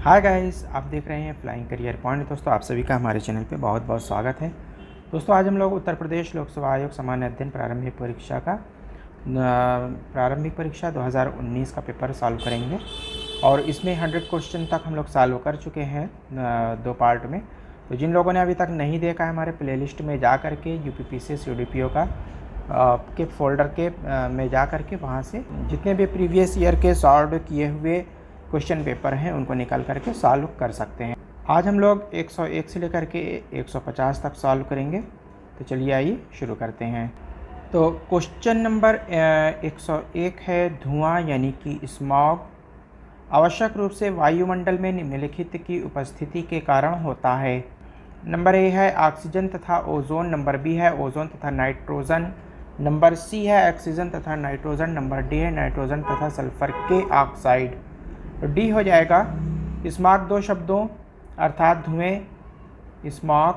Hi guys, आप देख रहे हैं फ्लाइंग करियर पॉइंट। दोस्तों, आप सभी का हमारे चैनल पे बहुत बहुत स्वागत है। दोस्तों, आज हम लोग उत्तर प्रदेश लोक सेवा आयोग सामान्य अध्ययन प्रारंभिक परीक्षा 2019 का पेपर सॉल्व करेंगे और इसमें 100 क्वेश्चन तक हम लोग सॉल्व कर चुके हैं दो पार्ट में। तो जिन लोगों ने अभी तक नहीं देखा है, हमारे प्लेलिस्ट में जा कर के यूपीपीसीएस यूडीपीओ का के फोल्डर के में जा कर के वहाँ से जितने भी प्रीवियस ईयर के सॉल्व किए हुए क्वेश्चन पेपर हैं उनको निकाल करके सॉल्व कर सकते हैं। आज हम लोग 101 से लेकर के 150 तक सॉल्व करेंगे। तो चलिए आइए शुरू करते हैं। तो क्वेश्चन नंबर 101 है, धुआं यानी कि स्मॉग आवश्यक रूप से वायुमंडल में निम्नलिखित की उपस्थिति के कारण होता है। नंबर ए है ऑक्सीजन तथा ओजोन, नंबर बी है ओजोन तथा नाइट्रोजन, नंबर सी है ऑक्सीजन तथा नाइट्रोजन, नंबर डी है नाइट्रोजन तथा सल्फर के ऑक्साइड। तो डी हो जाएगा। स्मॉग दो शब्दों अर्थात धुएं स्मॉग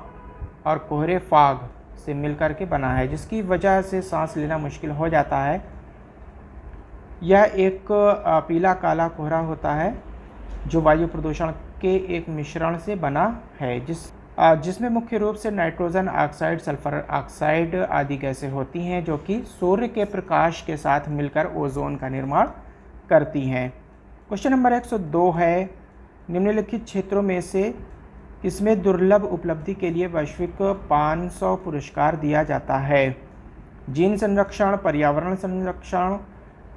और कोहरे फॉग से मिलकर के बना है, जिसकी वजह से सांस लेना मुश्किल हो जाता है। यह एक पीला काला कोहरा होता है जो वायु प्रदूषण के एक मिश्रण से बना है, जिसमें मुख्य रूप से नाइट्रोजन ऑक्साइड, सल्फर ऑक्साइड आदि गैसें होती हैं जो कि सूर्य के प्रकाश के साथ मिलकर ओजोन का निर्माण करती हैं। क्वेश्चन नंबर 102 है, निम्नलिखित क्षेत्रों में से इसमें दुर्लभ उपलब्धि के लिए वैश्विक 500 पुरस्कार दिया जाता है। जीन संरक्षण, पर्यावरण संरक्षण,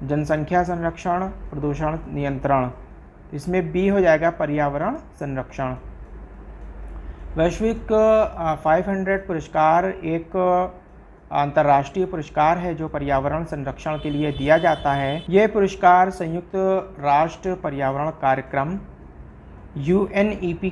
जनसंख्या संरक्षण, प्रदूषण नियंत्रण। इसमें बी हो जाएगा पर्यावरण संरक्षण। वैश्विक 500 पुरस्कार एक अंतर्राष्ट्रीय पुरस्कार है जो पर्यावरण संरक्षण के लिए दिया जाता है। यह पुरस्कार संयुक्त राष्ट्र पर्यावरण कार्यक्रम यूएनईपी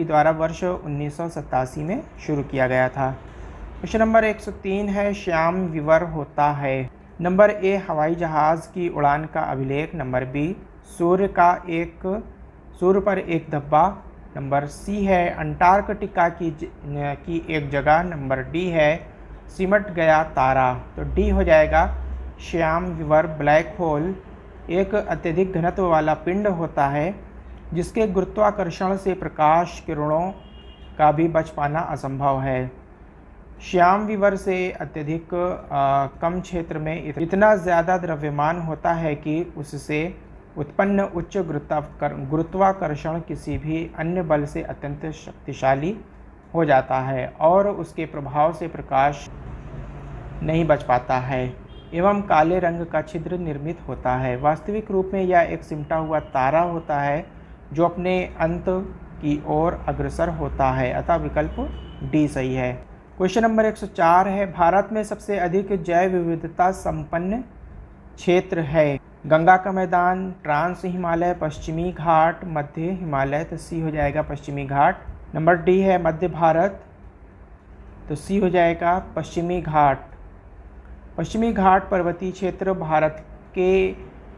द्वारा वर्ष 1987 में शुरू किया गया था। क्वेश्चन नंबर 103 है, श्याम विवर होता है। नंबर ए हवाई जहाज़ की उड़ान का अभिलेख, नंबर बी सूर्य पर एक धब्बा, नंबर सी है अंटार्कटिका की एक जगह, नंबर डी है सिमट गया तारा। तो डी हो जाएगा। श्याम विवर ब्लैक होल एक अत्यधिक घनत्व वाला पिंड होता है जिसके गुरुत्वाकर्षण से प्रकाश किरणों का भी बच पाना असंभव है। श्याम विवर से अत्यधिक कम क्षेत्र में इतना ज़्यादा द्रव्यमान होता है कि उससे उत्पन्न उच्च गुरुत्वाकर्षण किसी भी अन्य बल से अत्यंत शक्तिशाली हो जाता है और उसके प्रभाव से प्रकाश नहीं बच पाता है एवं काले रंग का छिद्र निर्मित होता है। वास्तविक रूप में यह एक सिमटा हुआ तारा होता है जो अपने अंत की ओर अग्रसर होता है, अतः विकल्प डी सही है। क्वेश्चन नंबर 104 है, भारत में सबसे अधिक जैव विविधता संपन्न क्षेत्र है। गंगा का मैदान, ट्रांस हिमालय, पश्चिमी घाट, मध्य हिमालय। तो सी हो जाएगा पश्चिमी घाट। नंबर डी है मध्य भारत, तो सी हो जाएगा पश्चिमी घाट। पश्चिमी घाट पर्वतीय क्षेत्र भारत के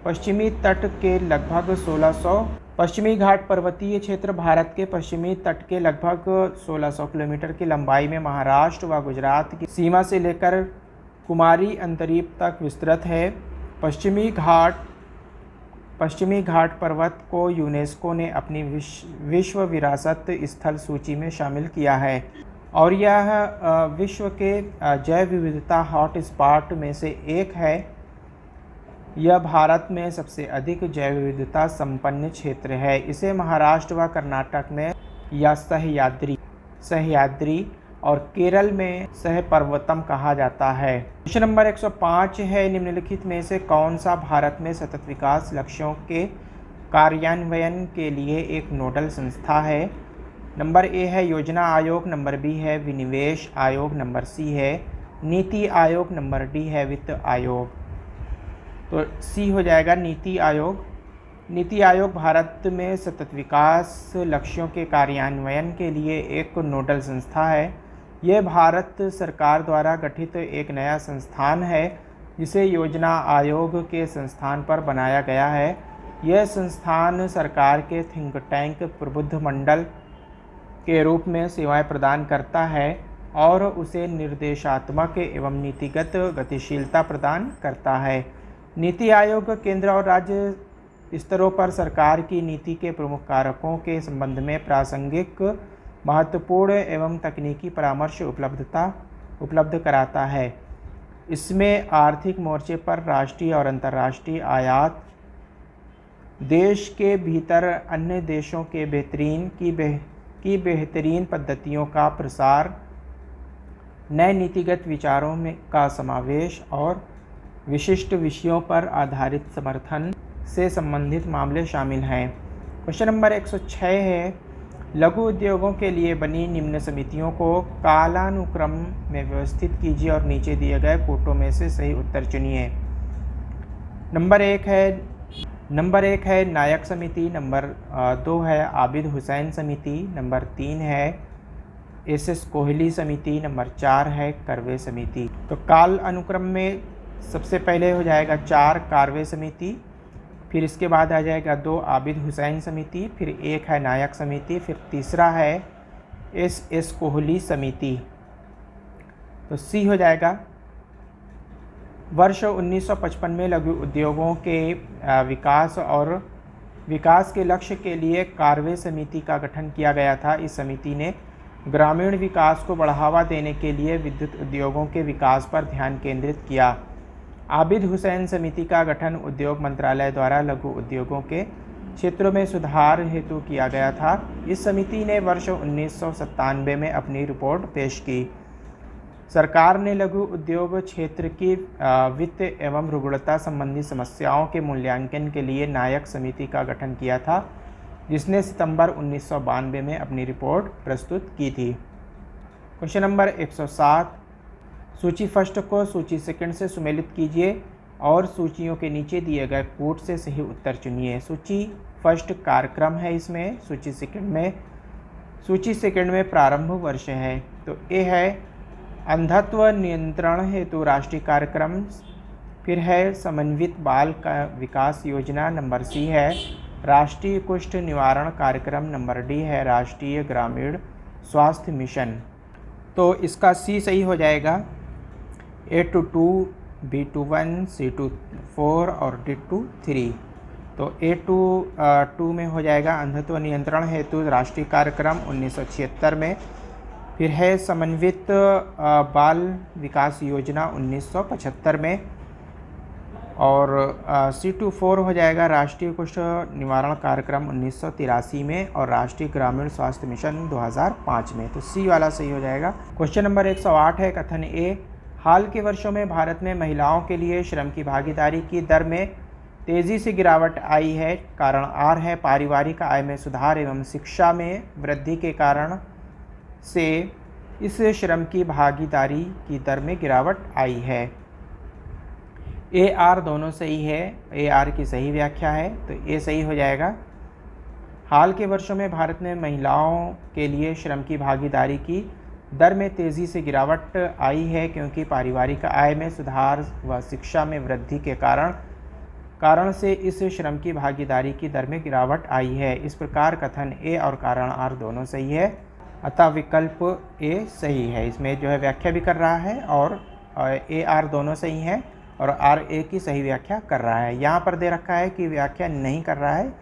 पश्चिमी तट के लगभग 1600 किलोमीटर की लंबाई में महाराष्ट्र व गुजरात की सीमा से लेकर कुमारी अंतरीप तक विस्तृत है। पश्चिमी घाट पर्वत को यूनेस्को ने अपनी विश्व विरासत स्थल सूची में शामिल किया है और यह विश्व के जैव विविधता हॉट स्पॉट में से एक है। यह भारत में सबसे अधिक जैव विविधता संपन्न क्षेत्र है। इसे महाराष्ट्र व कर्नाटक में या सह्याद्री और केरल में सहपर्वतम कहा जाता है। क्वेश्चन नंबर 105 है, निम्नलिखित में से कौन सा भारत में सतत विकास लक्ष्यों के कार्यान्वयन के लिए एक नोडल संस्था है। नंबर ए है योजना आयोग, नंबर बी है विनिवेश आयोग, नंबर सी है नीति आयोग, नंबर डी है वित्त आयोग। तो सी हो जाएगा नीति आयोग। नीति आयोग भारत में सतत विकास लक्ष्यों के कार्यान्वयन के लिए एक नोडल संस्था है। यह भारत सरकार द्वारा गठित एक नया संस्थान है जिसे योजना आयोग के संस्थान पर बनाया गया है। यह संस्थान सरकार के थिंक टैंक प्रबुद्ध मंडल के रूप में सेवाएं प्रदान करता है और उसे निर्देशात्मक एवं नीतिगत गतिशीलता प्रदान करता है। नीति आयोग केंद्र और राज्य स्तरों पर सरकार की नीति के प्रमुख कारकों के संबंध में प्रासंगिक, महत्वपूर्ण एवं तकनीकी परामर्श उपलब्ध कराता है। इसमें आर्थिक मोर्चे पर राष्ट्रीय और अंतर्राष्ट्रीय आयात, देश के भीतर अन्य देशों के बेहतरीन पद्धतियों का प्रसार, नए नीतिगत विचारों का समावेश और विशिष्ट विषयों पर आधारित समर्थन से संबंधित मामले शामिल हैं। क्वेश्चन नंबर 106 है, लघु उद्योगों के लिए बनी निम्न समितियों को कालानुक्रम में व्यवस्थित कीजिए और नीचे दिए गए कोटों में से सही उत्तर चुनिए। नंबर एक है नायक समिति, नंबर 2 है आबिद हुसैन समिति, नंबर 3 है एस कोहली समिति, नंबर 4 है करवे समिति। तो काल अनुक्रम में सबसे पहले हो जाएगा 4 कार्वे समिति, फिर इसके बाद आ जाएगा 2 आबिद हुसैन समिति, फिर 1 है नायक समिति, फिर तीसरा है एस कोहली समिति। तो सी हो जाएगा। वर्ष 1955 में लघु उद्योगों के विकास के लक्ष्य के लिए कार्वे समिति का गठन किया गया था। इस समिति ने ग्रामीण विकास को बढ़ावा देने के लिए विद्युत उद्योगों के विकास पर ध्यान केंद्रित किया। आबिद हुसैन समिति का गठन उद्योग मंत्रालय द्वारा लघु उद्योगों के क्षेत्रों में सुधार हेतु किया गया था। इस समिति ने वर्ष 1997 में अपनी रिपोर्ट पेश की। सरकार ने लघु उद्योग क्षेत्र की वित्त एवं रुग्णता संबंधी समस्याओं के मूल्यांकन के लिए नायक समिति का गठन किया था, जिसने सितंबर 1992 में अपनी रिपोर्ट प्रस्तुत की थी। क्वेश्चन नंबर 107, सूची फर्स्ट को सूची सेकंड से सुमेलित कीजिए और सूचियों के नीचे दिए गए कोट से सही उत्तर चुनिए। सूची फर्स्ट कार्यक्रम है, इसमें सूची सेकंड में प्रारंभ वर्ष है। तो ए है अंधत्व नियंत्रण हेतु राष्ट्रीय कार्यक्रम, फिर है समन्वित बाल का विकास योजना, नंबर सी है राष्ट्रीय कुष्ठ निवारण कार्यक्रम, नंबर डी है राष्ट्रीय ग्रामीण स्वास्थ्य मिशन। तो इसका सी सही हो जाएगा। A22, B21, C24 और D23। तो A22 में हो जाएगा अंधत्व नियंत्रण हेतु राष्ट्रीय कार्यक्रम 1976 में, फिर है समन्वित बाल विकास योजना 1975 में, और C24 हो जाएगा राष्ट्रीय कुष्ठ निवारण कार्यक्रम 1983 में, और राष्ट्रीय ग्रामीण स्वास्थ्य मिशन 2005 में। तो सी वाला सही हो जाएगा। क्वेश्चन नंबर 108 है, कथन ए, हाल के वर्षों में भारत में महिलाओं के लिए श्रम की भागीदारी की दर में तेज़ी से गिरावट आई है। कारण आर है पारिवारिक आय में सुधार एवं शिक्षा में वृद्धि के कारण से इस श्रम की भागीदारी की दर में गिरावट आई है। ए आर दोनों सही है, ए आर की सही व्याख्या है, तो ए सही हो जाएगा। हाल के वर्षों में भारत में महिलाओं के लिए श्रम की भागीदारी की दर में तेज़ी से गिरावट आई है, क्योंकि पारिवारिक आय में सुधार व शिक्षा में वृद्धि के कारण से इस श्रम की भागीदारी की दर में गिरावट आई है। इस प्रकार कथन ए और कारण आर दोनों सही है, अतः विकल्प ए सही है। इसमें जो है व्याख्या भी कर रहा है और ए आर दोनों सही हैं और आर ए की सही व्याख्या कर रहा है। यहाँ पर दे रखा है कि व्याख्या नहीं कर रहा है,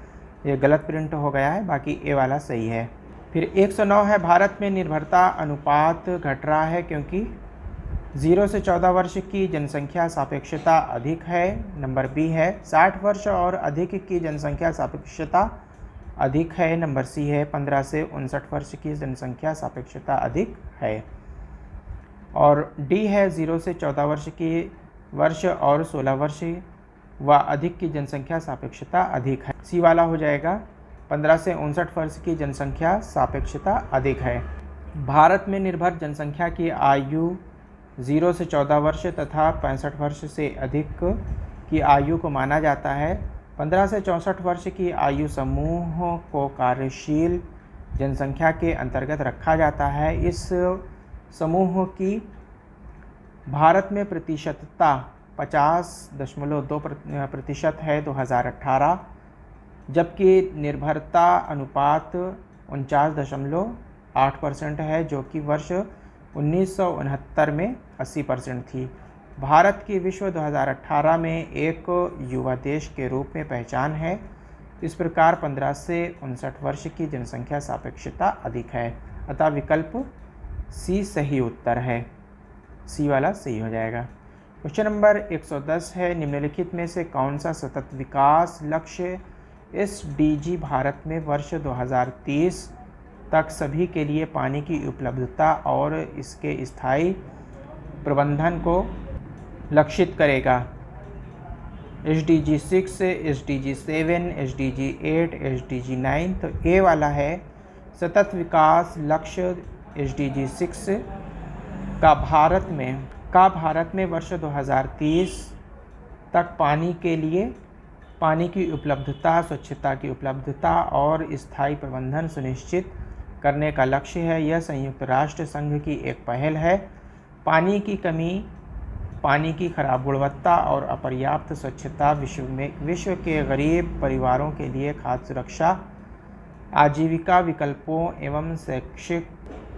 ये गलत प्रिंट हो गया है, बाकी ए वाला सही है। फिर 109 है, भारत में निर्भरता अनुपात घट रहा है क्योंकि 0 से 14 वर्ष की जनसंख्या सापेक्षता अधिक है। नंबर बी है 60 वर्ष और अधिक की जनसंख्या सापेक्षता अधिक है। नंबर सी है 15 से 59 वर्ष की जनसंख्या सापेक्षता अधिक है। और डी है 0 से 14 वर्ष और 16 वर्ष व अधिक की जनसंख्या सापेक्षता अधिक है। सी वाला हो जाएगा 15 से 59 वर्ष की जनसंख्या सापेक्षता अधिक है। भारत में निर्भर जनसंख्या की आयु 0 से 14 वर्ष तथा 65 वर्ष से अधिक की आयु को माना जाता है। 15 से 64 वर्ष की आयु समूह को कार्यशील जनसंख्या के अंतर्गत रखा जाता है। इस समूह की भारत में प्रतिशतता 50.2% है 2018, जबकि निर्भरता अनुपात 49.8% है, जो कि वर्ष 1969 में 80% थी। भारत की विश्व 2018 में एक युवा देश के रूप में पहचान है। इस प्रकार 15 से 59 वर्ष की जनसंख्या सापेक्षता अधिक है, अतः विकल्प सी सही उत्तर है। सी वाला सही हो जाएगा। क्वेश्चन नंबर 110 है, निम्नलिखित में से कौन सा सतत विकास लक्ष्य SDG भारत में वर्ष 2030 तक सभी के लिए पानी की उपलब्धता और इसके स्थायी प्रबंधन को लक्षित करेगा? SDG 6, SDG 7, SDG 8, SDG 9। तो ए वाला है सतत विकास लक्ष्य SDG 6 का भारत में वर्ष 2030 तक पानी के लिए पानी की उपलब्धता, स्वच्छता की उपलब्धता और स्थायी प्रबंधन सुनिश्चित करने का लक्ष्य है। यह संयुक्त राष्ट्र संघ की एक पहल है। पानी की कमी, पानी की खराब गुणवत्ता और अपर्याप्त स्वच्छता विश्व के गरीब परिवारों के लिए खाद्य सुरक्षा, आजीविका विकल्पों एवं शैक्षिक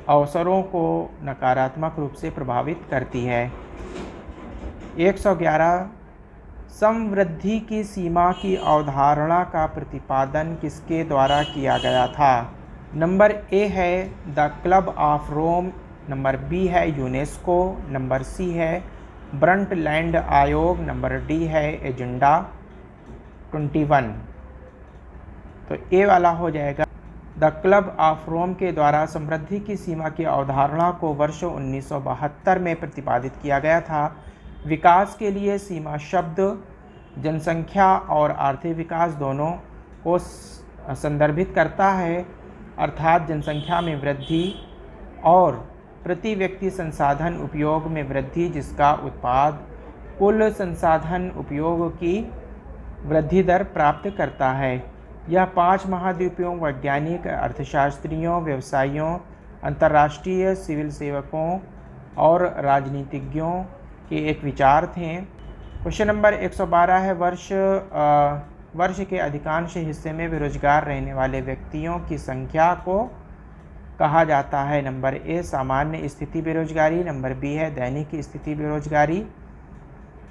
अवसरों को नकारात्मक रूप से प्रभावित करती है। 111 समवृद्धि की सीमा की अवधारणा का प्रतिपादन किसके द्वारा किया गया था? नंबर ए है the Club of Rome, number B है यूनेस्को, नंबर सी है ब्रंटलैंड आयोग, नंबर डी है एजेंडा 21। तो ए वाला हो जाएगा। द क्लब ऑफ रोम के द्वारा समृद्धि की सीमा की अवधारणा को वर्ष 1972 में प्रतिपादित किया गया था। विकास के लिए सीमा शब्द जनसंख्या और आर्थिक विकास दोनों को संदर्भित करता है, अर्थात जनसंख्या में वृद्धि और प्रति व्यक्ति संसाधन उपयोग में वृद्धि, जिसका उत्पाद कुल संसाधन उपयोग की वृद्धि दर प्राप्त करता है। यह 5 महाद्वीपों, वैज्ञानिक, अर्थशास्त्रियों, व्यवसायियों, अंतर्राष्ट्रीय सिविल सेवकों और राजनीतिज्ञों के एक विचार थे। क्वेश्चन नंबर 112 है, वर्ष के अधिकांश हिस्से में बेरोजगार रहने वाले व्यक्तियों की संख्या को कहा जाता है? नंबर ए सामान्य स्थिति बेरोजगारी, नंबर बी है दैनिक स्थिति बेरोजगारी,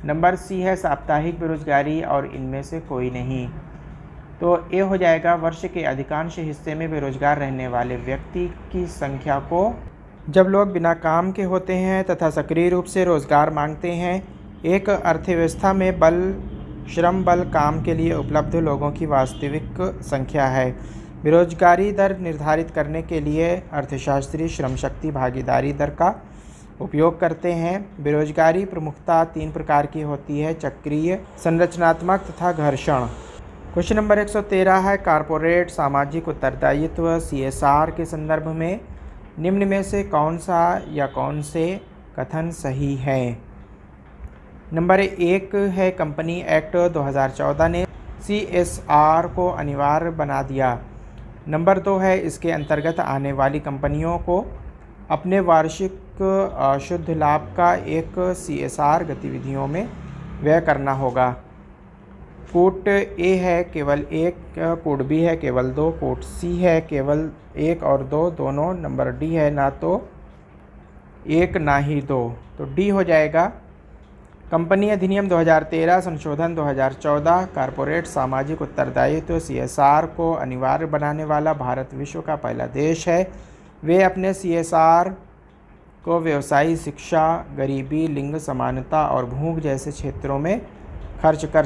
नंबर सी है साप्ताहिक बेरोजगारी और इनमें से कोई नहीं। तो ए हो जाएगा वर्ष के अधिकांश हिस्से में बेरोजगार रहने वाले व्यक्ति की संख्या को। जब लोग बिना काम के होते हैं तथा सक्रिय रूप से रोजगार मांगते हैं, एक अर्थव्यवस्था में श्रम बल काम के लिए उपलब्ध लोगों की वास्तविक संख्या है। बेरोजगारी दर निर्धारित करने के लिए अर्थशास्त्री श्रम शक्ति भागीदारी दर का उपयोग करते हैं। बेरोजगारी प्रमुखतः 3 प्रकार की होती है, चक्रीय, संरचनात्मक तथा घर्षण। क्वेश्चन नंबर 113 है, कॉरपोरेट सामाजिक उत्तरदायित्व CSR के संदर्भ में निम्न में से कौन सा या कौन से कथन सही है? नंबर 1 है कंपनी एक्ट 2014 ने CSR को अनिवार्य बना दिया। नंबर 2 है इसके अंतर्गत आने वाली कंपनियों को अपने वार्षिक शुद्ध लाभ का एक CSR गतिविधियों में व्यय करना होगा। कोट ए है केवल 1, कोट बी है केवल 2, कोट सी है केवल 1 और 2 दोनों, नंबर डी है ना तो 1 ना ही 2। तो डी हो जाएगा। कंपनी अधिनियम 2013 संशोधन 2014 कॉरपोरेट सामाजिक उत्तरदायित्व CSR को अनिवार्य बनाने वाला भारत विश्व का पहला देश है। वे अपने CSR को व्यवसायी, शिक्षा, गरीबी, लिंग समानता और भूख जैसे क्षेत्रों में खर्च कर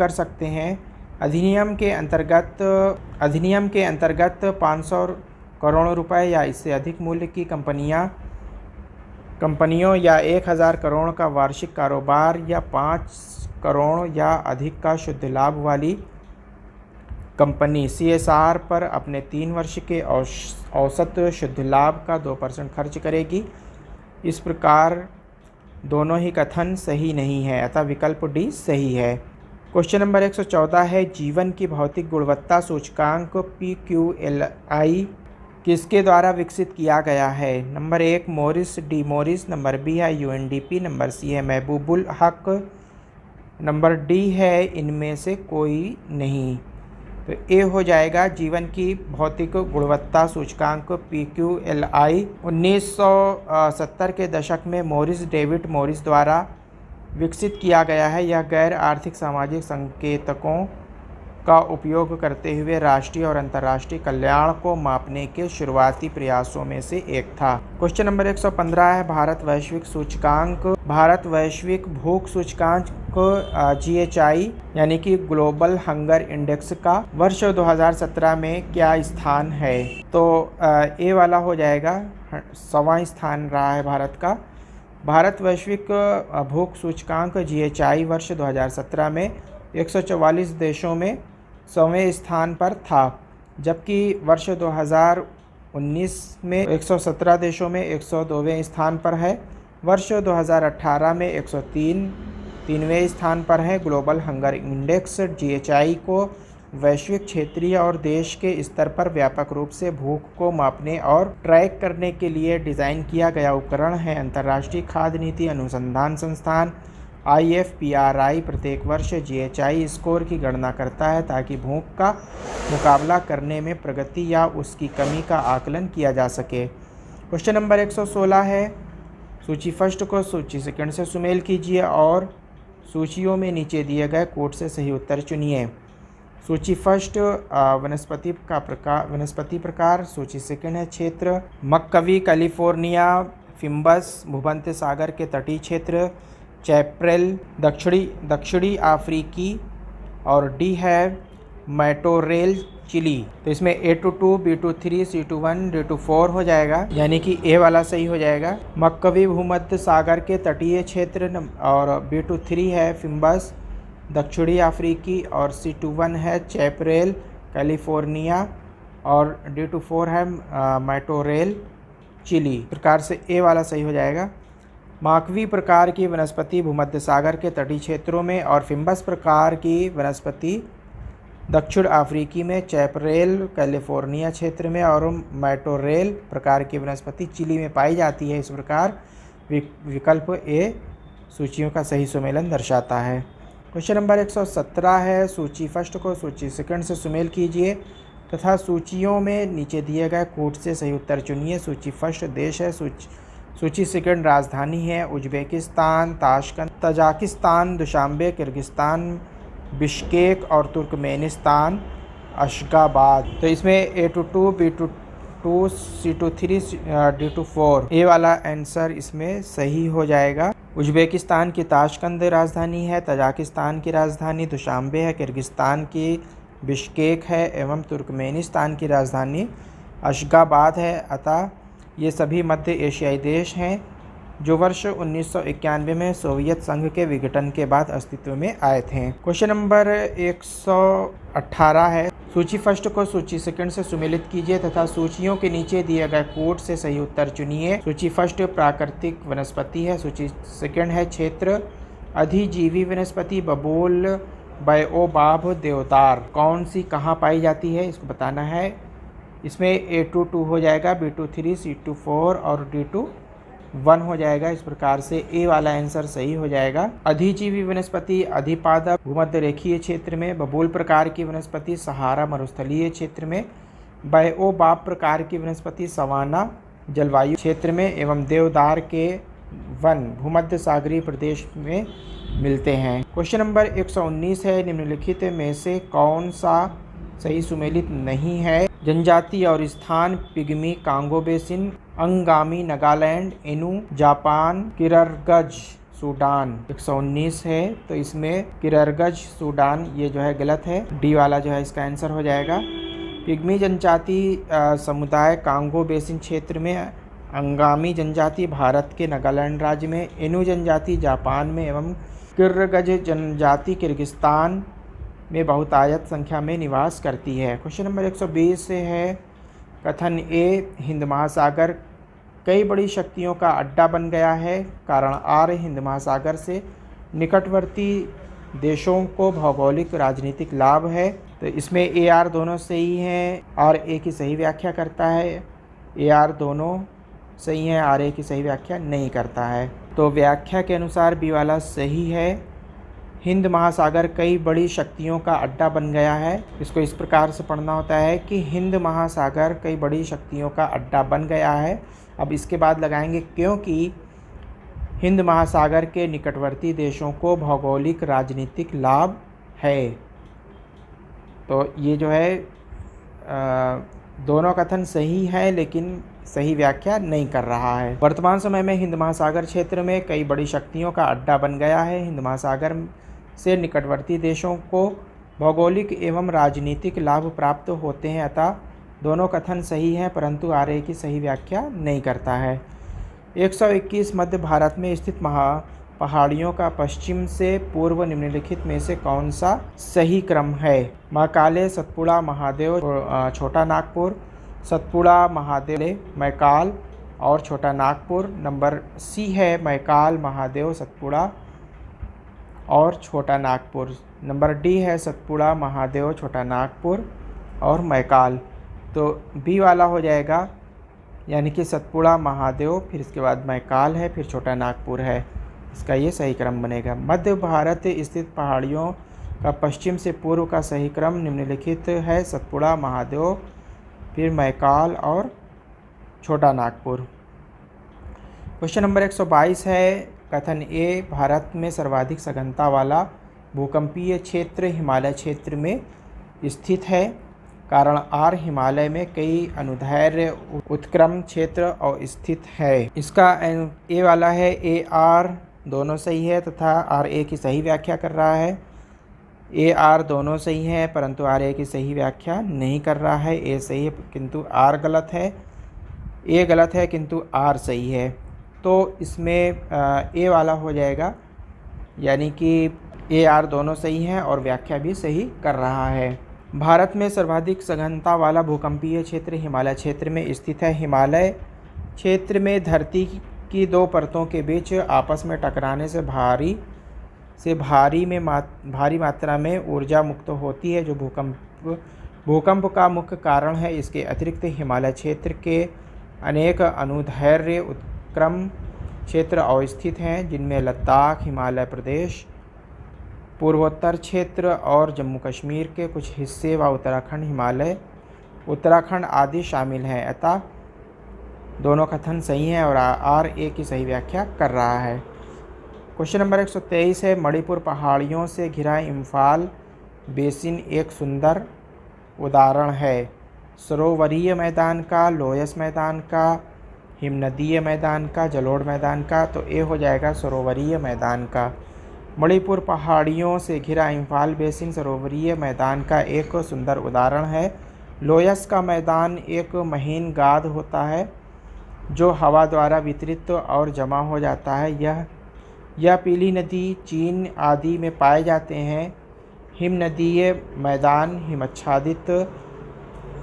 सकते हैं। अधिनियम के अंतर्गत 500 करोड़ रुपए या इससे अधिक मूल्य की कंपनियों या 1000 करोड़ का वार्षिक कारोबार या 5 करोड़ या अधिक का शुद्ध लाभ वाली कंपनी CSR पर अपने 3 वर्ष के औसत शुद्ध लाभ का 2% खर्च करेगी। इस प्रकार दोनों ही कथन सही नहीं है, अतः विकल्प डी सही है। क्वेश्चन नंबर 114 है, जीवन की भौतिक गुणवत्ता सूचकांक PQLI किसके द्वारा विकसित किया गया है? Number 1 Morris D Morris, number B है UNDP, नंबर सी है महबूबुल हक, नंबर डी है इनमें से कोई नहीं। तो ए हो जाएगा जीवन की भौतिक गुणवत्ता सूचकांक PQLI 1970 के दशक में मॉरिस डेविड मॉरिस द्वारा विकसित किया गया है। यह गैर आर्थिक सामाजिक संकेतकों का उपयोग करते हुए राष्ट्रीय और अंतर्राष्ट्रीय कल्याण को मापने के शुरुआती प्रयासों में से एक था। क्वेश्चन नंबर 115 है भारत वैश्विक भूख सूचकांक GHI यानी कि ग्लोबल हंगर इंडेक्स का वर्ष 2017 में क्या स्थान है। तो ए वाला हो जाएगा, 100वां स्थान रहा है भारत का। भारत वैश्विक भूख सूचकांक GHI वर्ष 2017 में 144 देशों में 100वें स्थान पर था, जबकि वर्ष 2019 में 117 देशों में 102वें स्थान पर है। वर्ष 2018 में 103वें स्थान पर है। ग्लोबल हंगर इंडेक्स GHI को वैश्विक, क्षेत्रीय और देश के स्तर पर व्यापक रूप से भूख को मापने और ट्रैक करने के लिए डिज़ाइन किया गया उपकरण है। अंतर्राष्ट्रीय खाद्य नीति अनुसंधान संस्थान IFPRI प्रत्येक वर्ष GHI स्कोर की गणना करता है ताकि भूख का मुकाबला करने में प्रगति या उसकी कमी का आकलन किया जा सके। क्वेश्चन नंबर 116 है सूची फर्स्ट को सूची सेकंड से सुमेल कीजिए और सूचियों में नीचे दिए गए कोड से सही उत्तर चुनिए। सूची फर्स्ट वनस्पति प्रकार, सूची सेकंड है क्षेत्र मक्कवी कैलिफोर्निया, फिम्बस भूमध्य सागर के तटीय क्षेत्र, चैप्रेल दक्षिणी अफ्रीकी और डी है मैटोरेल चिली। तो इसमें A22, B23, C21, D24 हो जाएगा, यानी कि ए वाला सही हो जाएगा। मक्कवी भूमध्य सागर के तटीय क्षेत्र और B23 है फिम्बस दक्षिणी अफ्रीकी और C21 है चैप्रेल कैलिफोर्निया और D24 है मैटोरेल चिली। प्रकार से ए वाला सही हो जाएगा। माकवी प्रकार की वनस्पति भूमध्य सागर के तटीय क्षेत्रों में और फिम्बस प्रकार की वनस्पति दक्षिण अफ्रीकी में, चैपरेल कैलिफोर्निया क्षेत्र में और मैटोरेल प्रकार की वनस्पति चिली में पाई जाती है। इस प्रकार विकल्प ए सूचियों का सही सुमेलन दर्शाता है। क्वेश्चन नंबर 117 है सूची फर्स्ट को सूची सेकंड से सुमेल कीजिए तथा सूचियों में नीचे दिए गए कोड से सही उत्तर चुनिए। सूची फर्स्ट देश है, सूची सेकंड राजधानी है Uzbekistan Tashkent, Tajikistan Dushanbe, Kyrgyzstan Bishkek और तुर्कमेनिस्तान अशगाबाद। तो इसमें A22, B22, C23, D24 ए वाला आंसर इसमें सही हो जाएगा। उज्बेकिस्तान की ताशकंद राजधानी है, तजाकिस्तान की राजधानी दुशांबे है, किर्गिस्तान की बिश्केक है एवं तुर्कमेनिस्तान की राजधानी अशगाबाद है। अतः ये सभी मध्य एशियाई देश हैं जो वर्ष 1991 में सोवियत संघ के विघटन के बाद अस्तित्व में आए थे। क्वेश्चन नंबर 118 है सूची फर्स्ट को सूची सेकंड से सुमेलित कीजिए तथा सूचियों के नीचे दिए गए कोड से सही उत्तर चुनिए। सूची फर्स्ट प्राकृतिक वनस्पति है, सूची सेकंड है क्षेत्र अधिजीवी वनस्पति बबूल, बायोबाब, देवदार। कौन सी कहाँ पाई जाती है इसको बताना है। इसमें A22 हो जाएगा, B23, C24 और D21 हो जाएगा। इस प्रकार से ए वाला आंसर सही हो जाएगा। अधिजीवी वनस्पति अधिपादप भूमध्य रेखीय क्षेत्र में, बबूल प्रकार की वनस्पति सहारा मरुस्थलीय क्षेत्र में, बायोबाब प्रकार की वनस्पति सवाना जलवायु क्षेत्र में एवं देवदार के वन भूमध्य सागरीय प्रदेश में मिलते हैं। क्वेश्चन नंबर 119 है निम्नलिखित में से कौन सा सही सुमेलित नहीं है। जनजाति और स्थान pygmy Congo basin, Angami Nagaland, इनु जापान, किरगिज सूडान। 119 है तो इसमें किरगिज सूडान ये जो है गलत है, डी वाला जो है इसका आंसर हो जाएगा। पिग्मी जनजाति समुदाय कांगो बेसिन क्षेत्र में, अंगामी जनजाति भारत के नागालैंड राज्य में, इनु जनजाति जापान में एवं किरगिज जनजाति किर्गिस्तान में बहुतायत संख्या में निवास करती है। क्वेश्चन नंबर 120 से है कथन ए हिंद महासागर कई बड़ी शक्तियों का अड्डा बन गया है, कारण आर हिंद महासागर से निकटवर्ती देशों को भौगोलिक राजनीतिक लाभ है। तो इसमें ए आर दोनों सही हैं, आर ए की सही व्याख्या करता है, ए आर दोनों सही हैं, आर ए की सही व्याख्या नहीं करता है। तो व्याख्या के अनुसार बी वाला सही है। हिंद महासागर कई बड़ी शक्तियों का अड्डा बन गया है। इसको इस प्रकार से पढ़ना होता है कि हिंद महासागर कई बड़ी शक्तियों का अड्डा बन गया है। अब इसके बाद लगाएंगे क्योंकि हिंद महासागर के निकटवर्ती देशों को भौगोलिक राजनीतिक लाभ है। तो ये जो है दोनों कथन सही है, लेकिन सही व्याख्या नहीं कर रहा है। वर्तमान समय में हिंद महासागर क्षेत्र में कई बड़ी शक्तियों का अड्डा बन गया है। हिंद महासागर से निकटवर्ती देशों को भौगोलिक एवं राजनीतिक लाभ प्राप्त होते हैं, अतः दोनों कथन सही हैं, परंतु आर्य की सही व्याख्या नहीं करता है। 121 मध्य भारत में स्थित पहाड़ियों का पश्चिम से पूर्व निम्नलिखित में से कौन सा सही क्रम है? महाकाले, सतपुड़ा, महादेव, छोटा नागपुर, सतपुड़ा, महादेव, मैकाल और छोटा नागपुर। नंबर सी है मैकाल, महादेव, सतपुड़ा और छोटा नागपुर। नंबर डी है सतपुड़ा, महादेव, छोटा नागपुर और मैकाल। तो बी वाला हो जाएगा, यानी कि सतपुड़ा, महादेव, फिर इसके बाद मैकाल है, फिर छोटा नागपुर है। इसका ये सही क्रम बनेगा। मध्य भारत स्थित पहाड़ियों का पश्चिम से पूर्व का सही क्रम निम्नलिखित है: सतपुड़ा, महादेव, फिर मैकाल और छोटा नागपुर। क्वेश्चन नंबर 122 है, कथन ए भारत में सर्वाधिक सघनता वाला भूकंपीय क्षेत्र हिमालय क्षेत्र में स्थित है। कारण आर हिमालय में कई अनुदैर्ध्य उत्क्रम क्षेत्र और स्थित है। इसका ए वाला है, ए आर दोनों सही है तथा आर ए की सही व्याख्या कर रहा है। ए आर दोनों सही है, परंतु आर ए की सही व्याख्या नहीं कर रहा है। ए सही है किंतु आर गलत है, ए गलत है किंतु आर सही है। तो इसमें ए वाला हो जाएगा, यानी कि ए आर दोनों सही हैं और व्याख्या भी सही कर रहा है। भारत में सर्वाधिक सघनता वाला भूकंपीय क्षेत्र हिमालय क्षेत्र में स्थित है। हिमालय क्षेत्र में धरती की दो परतों के बीच आपस में टकराने से भारी मात्रा में ऊर्जा मुक्त होती है, जो भूकंप का मुख्य कारण है। इसके अतिरिक्त हिमालय क्षेत्र के अनेक अनुदैर्ध्य उत्क्रम क्षेत्र अवस्थित हैं, जिनमें लद्दाख, हिमाचल प्रदेश, पूर्वोत्तर क्षेत्र और जम्मू कश्मीर के कुछ हिस्से व उत्तराखंड आदि शामिल हैं। अतः दोनों कथन सही हैं और आर ए की सही व्याख्या कर रहा है। क्वेश्चन नंबर 123 है, मणिपुर पहाड़ियों से घिरा इम्फाल बेसिन एक सुंदर उदाहरण है। सरोवरीय मैदान का, लोयस मैदान का, हिमनदीय मैदान का, जलोढ़ मैदान का। तो ए हो जाएगा सरोवरीय मैदान का। मणिपुर पहाड़ियों से घिरा इम्फाल बेसिन सरोवरीय मैदान का एक सुंदर उदाहरण है। लोयस का मैदान एक महीन गाद होता है जो हवा द्वारा वितरित और जमा हो जाता है। यह पीली नदी, चीन आदि में पाए जाते हैं। हिमनदीय मैदान हिमच्छादित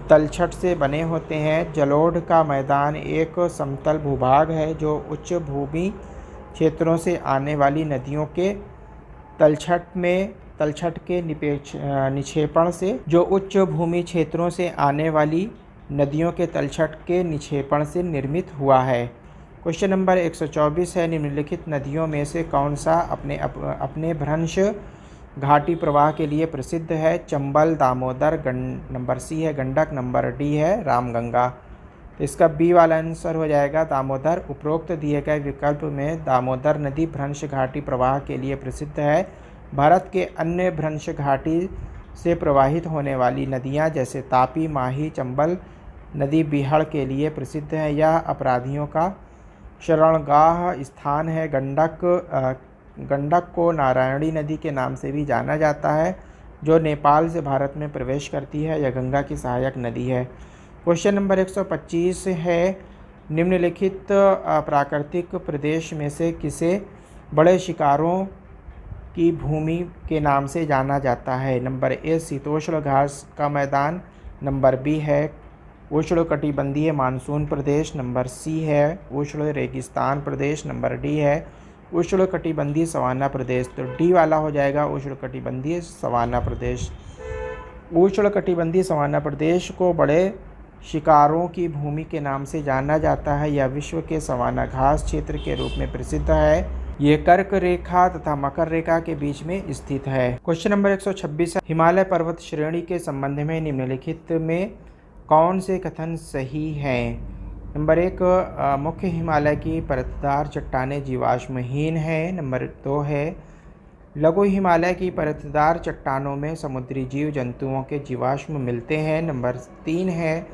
तलछट से बने होते हैं। जलोढ़ का मैदान एक समतल भूभाग है जो उच्च भूमि क्षेत्रों से आने वाली नदियों के तलछट के निक्षेपण से निक्षेपण से निर्मित हुआ है। क्वेश्चन नंबर 124 है, निम्नलिखित नदियों में से कौन सा अपने भ्रंश घाटी प्रवाह के लिए प्रसिद्ध है? चंबल, दामोदर, नंबर सी है गंडक, नंबर डी है रामगंगा। तो इसका बी वाला आंसर हो जाएगा दामोदर। उपरोक्त दिए गए विकल्प में दामोदर नदी भ्रंश घाटी प्रवाह के लिए प्रसिद्ध है। भारत के अन्य भ्रंश घाटी से प्रवाहित होने वाली नदियां जैसे तापी, माही, चंबल नदी बिहार के लिए प्रसिद्ध है। यह अपराधियों का शरणगाह स्थान है। गंडक को नारायणी नदी के नाम से भी जाना जाता है, जो नेपाल से भारत में प्रवेश करती है। यह गंगा की सहायक नदी है। क्वेश्चन नंबर 125 है, निम्नलिखित प्राकृतिक प्रदेश में से किसे बड़े शिकारों की भूमि के नाम से जाना जाता है? नंबर ए शीतोष्ण घास का मैदान, नंबर बी है उष्णकटिबंधीय मानसून प्रदेश, नंबर सी है उष्ण रेगिस्तान प्रदेश, नंबर डी है उष्णकटिबंधीय सवाना प्रदेश। तो डी वाला हो जाएगा उष्णकटिबंधीय सवाना प्रदेश। उष्णकटिबंधीय सवाना प्रदेश को बड़े शिकारों की भूमि के नाम से जाना जाता है। यह विश्व के सवाना घास क्षेत्र के रूप में प्रसिद्ध है। ये कर्क रेखा तथा मकर रेखा के बीच में स्थित है। क्वेश्चन नंबर 126 है, हिमालय पर्वत श्रेणी के संबंध में निम्नलिखित में कौन से कथन सही हैं? नंबर 1, मुख्य हिमालय की परतदार चट्टानें जीवाश्महीन है। नंबर 2 है लघु हिमालय की परतदार चट्टानों में समुद्री जीव जंतुओं के जीवाश्म मिलते हैं। नंबर 3 है